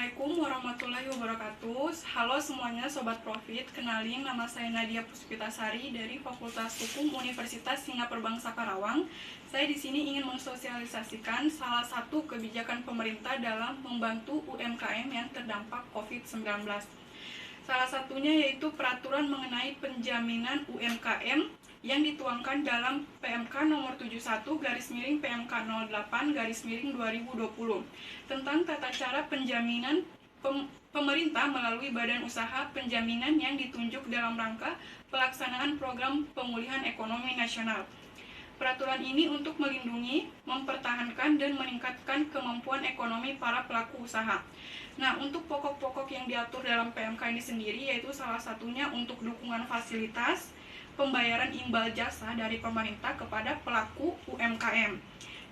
Assalamualaikum warahmatullahi wabarakatuh. Halo semuanya Sobat Profit, kenalin nama saya Nadia Puspitasari dari Fakultas Hukum Universitas Singapura Bangsa Karawang. Saya di sini ingin mensosialisasikan salah satu kebijakan pemerintah dalam membantu UMKM yang terdampak COVID-19. Salah satunya yaitu peraturan mengenai penjaminan UMKM yang dituangkan dalam PMK nomor 71/PMK 08/2020 tentang tata cara penjaminan pemerintah melalui badan usaha penjaminan yang ditunjuk dalam rangka pelaksanaan program pemulihan ekonomi nasional. Peraturan ini untuk melindungi, mempertahankan, dan meningkatkan kemampuan ekonomi para pelaku usaha. Nah, untuk pokok-pokok yang diatur dalam PMK ini sendiri yaitu salah satunya untuk dukungan fasilitas, pembayaran imbal jasa dari pemerintah kepada pelaku UMKM.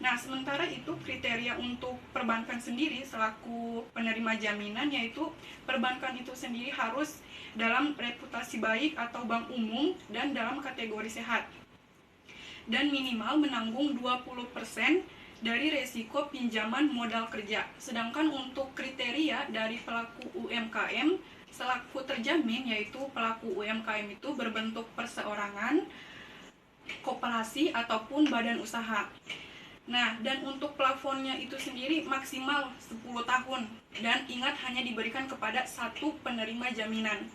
Nah, sementara itu kriteria untuk perbankan sendiri selaku penerima jaminan yaitu perbankan itu sendiri harus dalam reputasi baik atau bank umum dan dalam kategori sehat. Dan minimal menanggung 20% dari resiko pinjaman modal kerja. Sedangkan untuk kriteria dari pelaku UMKM selaku terjamin yaitu pelaku UMKM itu berbentuk perseorangan, koperasi ataupun badan usaha. Nah, dan untuk plafonnya itu sendiri maksimal 10 tahun dan ingat hanya diberikan kepada satu penerima jaminan.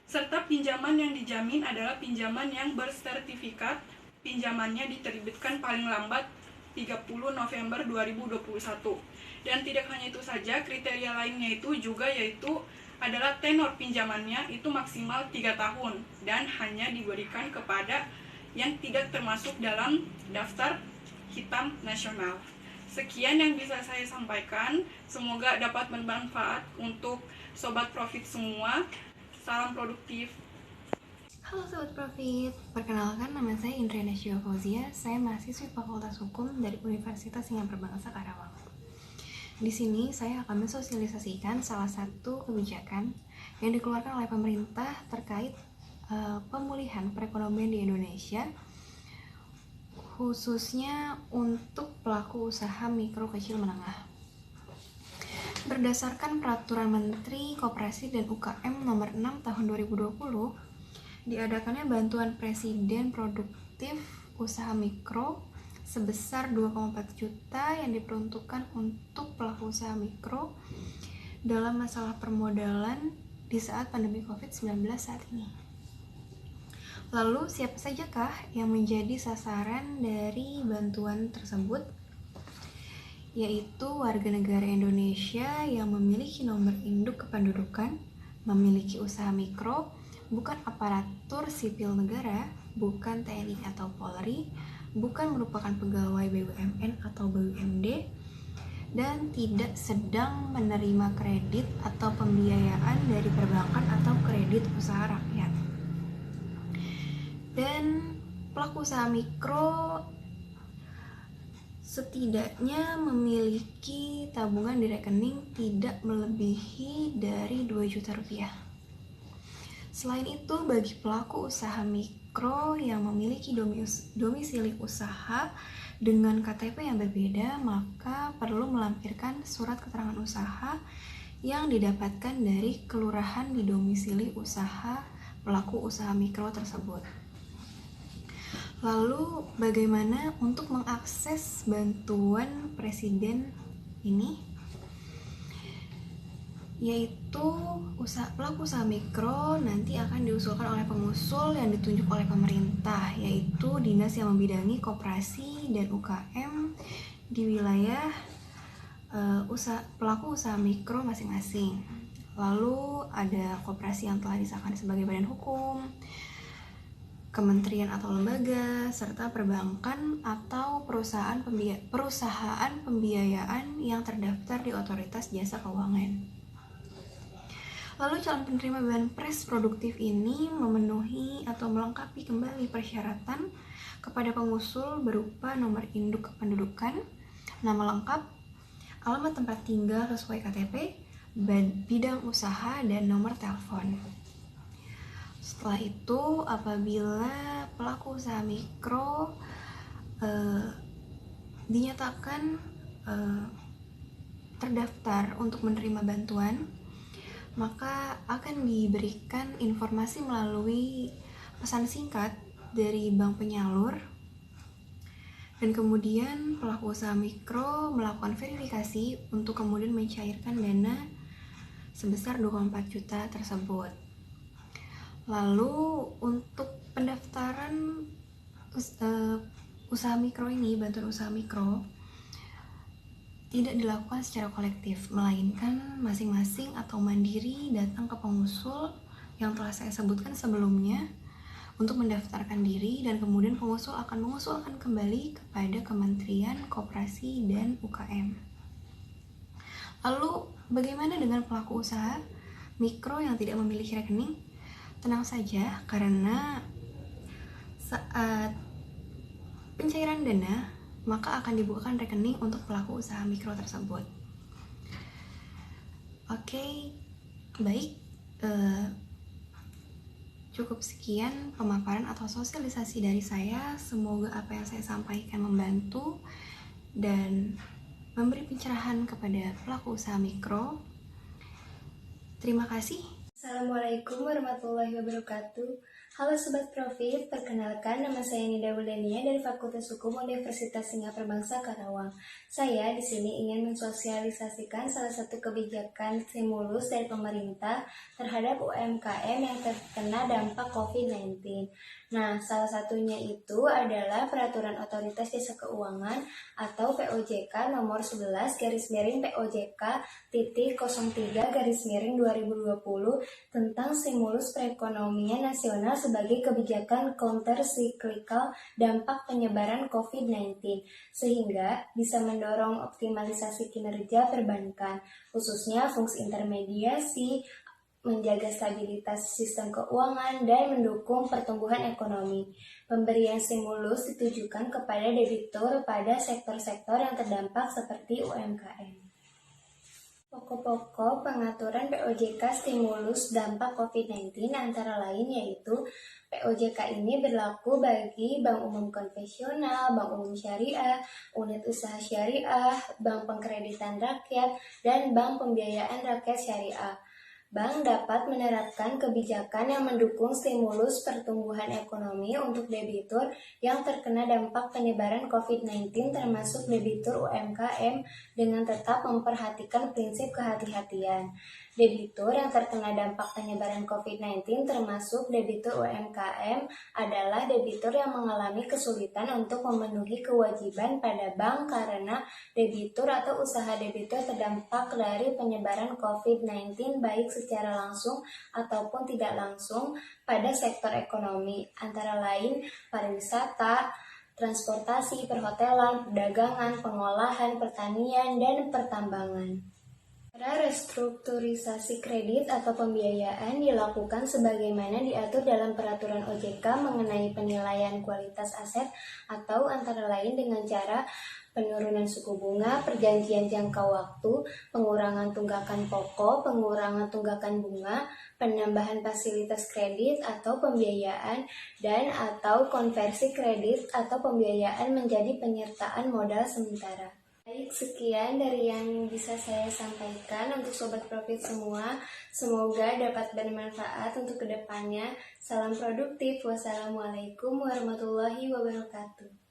Serta pinjaman yang dijamin adalah pinjaman yang bersertifikat pinjamannya diterbitkan paling lambat 30 November 2021. Dan tidak hanya itu saja, kriteria lainnya itu juga yaitu adalah tenor pinjamannya itu maksimal 3 tahun dan hanya diberikan kepada yang tidak termasuk dalam daftar hitam nasional. Sekian yang bisa saya sampaikan, semoga dapat bermanfaat untuk Sobat Profit semua. Salam produktif. Halo Sobat Profit, perkenalkan nama saya Indriana Syio Fauzia, saya mahasiswi Fakultas Hukum dari Universitas Singapura Bangsa Karawang. Di sini saya akan mensosialisasikan salah satu kebijakan yang dikeluarkan oleh pemerintah terkait pemulihan perekonomian di Indonesia, khususnya untuk pelaku usaha mikro kecil menengah. Berdasarkan Peraturan Menteri Koperasi dan UKM Nomor 6 Tahun 2020, diadakannya bantuan Presiden Produktif Usaha Mikro sebesar 2,4 juta yang diperuntukkan untuk pelaku usaha mikro dalam masalah permodalan di saat pandemi COVID-19 saat ini. Lalu, siapa sajakah yang menjadi sasaran dari bantuan tersebut? Yaitu warga negara Indonesia yang memiliki nomor induk kependudukan, memiliki usaha mikro, bukan aparatur sipil negara, bukan TNI atau Polri, bukan merupakan pegawai BUMN atau BUMD, dan tidak sedang menerima kredit atau pembiayaan dari perbankan atau kredit usaha rakyat. Dan pelaku usaha mikro setidaknya memiliki tabungan di rekening tidak melebihi dari 2 juta rupiah. Selain itu, bagi pelaku usaha mikro yang memiliki domisili usaha dengan KTP yang berbeda, maka perlu melampirkan surat keterangan usaha yang didapatkan dari kelurahan di domisili usaha pelaku usaha mikro tersebut. Lalu, bagaimana untuk mengakses bantuan Presiden ini? Yaitu pelaku usaha mikro nanti akan diusulkan oleh pengusul yang ditunjuk oleh pemerintah, yaitu dinas yang membidangi koperasi dan UKM di wilayah pelaku usaha mikro masing-masing. Lalu ada koperasi yang telah disahkan sebagai badan hukum, kementerian atau lembaga, serta perbankan atau perusahaan pembiayaan yang terdaftar di Otoritas Jasa Keuangan. Lalu calon penerima Banpres produktif ini memenuhi atau melengkapi kembali persyaratan kepada pengusul berupa nomor induk kependudukan, nama lengkap, alamat tempat tinggal sesuai KTP, bidang usaha, dan nomor telepon. Setelah itu, apabila pelaku usaha mikro dinyatakan terdaftar untuk menerima bantuan, maka akan diberikan informasi melalui pesan singkat dari bank penyalur, dan kemudian pelaku usaha mikro melakukan verifikasi untuk kemudian mencairkan dana sebesar 24 juta tersebut. Lalu untuk pendaftaran usaha mikro ini, bantuan usaha mikro, tidak dilakukan secara kolektif, melainkan masing-masing atau mandiri datang ke pengusul yang telah saya sebutkan sebelumnya untuk mendaftarkan diri, dan kemudian pengusul akan mengusulkan kembali kepada Kementerian Koperasi dan UKM. Lalu bagaimana dengan pelaku usaha mikro yang tidak memiliki rekening? Tenang saja, karena saat pencairan dana maka akan dibukakan rekening untuk pelaku usaha mikro tersebut. Oke, baik, cukup sekian pemaparan atau sosialisasi dari saya. Semoga apa yang saya sampaikan membantu dan memberi pencerahan kepada pelaku usaha mikro. Terima kasih. Assalamualaikum warahmatullahi wabarakatuh. Halo Sobat Profit, perkenalkan nama saya Nida Wuldania dari Fakultas Hukum Universitas Singapura Bangsa Karawang. Saya di sini ingin mensosialisasikan salah satu kebijakan stimulus dari pemerintah terhadap UMKM yang terkena dampak COVID-19. Nah, salah satunya itu adalah Peraturan Otoritas Jasa Keuangan atau POJK nomor 11/POJK.03/2020 tentang stimulus perekonomian nasional sebagai kebijakan counter-cyclical dampak penyebaran COVID-19, sehingga bisa mendorong optimalisasi kinerja perbankan, khususnya fungsi intermediasi, menjaga stabilitas sistem keuangan, dan mendukung pertumbuhan ekonomi. Pemberian stimulus ditujukan kepada debitur pada sektor-sektor yang terdampak seperti UMKM. Pokok-pokok pengaturan POJK stimulus dampak COVID-19 antara lain yaitu POJK ini berlaku bagi bank umum konvensional, bank umum syariah, unit usaha syariah, bank pengkreditan rakyat, dan bank pembiayaan rakyat syariah. Bank dapat menerapkan kebijakan yang mendukung stimulus pertumbuhan ekonomi untuk debitur yang terkena dampak penyebaran COVID-19 termasuk debitur UMKM dengan tetap memperhatikan prinsip kehati-hatian. Debitur yang terkena dampak penyebaran COVID-19 termasuk debitur UMKM adalah debitur yang mengalami kesulitan untuk memenuhi kewajiban pada bank karena debitur atau usaha debitur terdampak dari penyebaran COVID-19 baik secara langsung ataupun tidak langsung pada sektor ekonomi, antara lain pariwisata, transportasi, perhotelan, perdagangan, pengolahan, pertanian, dan pertambangan. Cara restrukturisasi kredit atau pembiayaan dilakukan sebagaimana diatur dalam Peraturan OJK mengenai penilaian kualitas aset atau antara lain dengan cara penurunan suku bunga, perjanjian jangka waktu, pengurangan tunggakan pokok, pengurangan tunggakan bunga, penambahan fasilitas kredit atau pembiayaan, dan atau konversi kredit atau pembiayaan menjadi penyertaan modal sementara. Baik, sekian dari yang bisa saya sampaikan untuk Sobat Profit semua. Semoga dapat bermanfaat untuk kedepannya. Salam produktif. Wassalamualaikum warahmatullahi wabarakatuh.